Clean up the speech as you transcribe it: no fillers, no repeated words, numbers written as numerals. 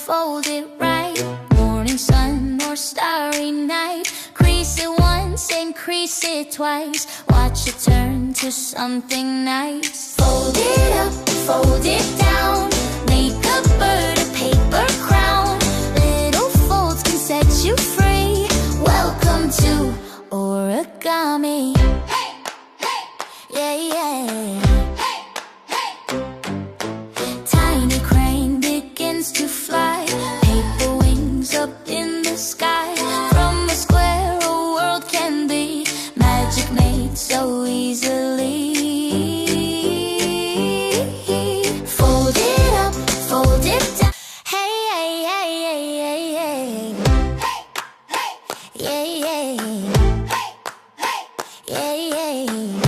fold it right. Morning sun or starry night. Crease it once and crease it twice. Watch it turn to something nice. Fold it up, fold it down. Make a bird a paper crown. Little folds can set you free. Welcome to origami. Hey, hey, yeah, yeah. Tiny crane begins to fly. Paper wings up in the sky. From a square a world can be. Magic made so easily. Fold it up, fold it down. Hey, hey, hey, hey, hey, hey. Hey, hey, yeah, yeah. Hey, hey, yeah, yeah.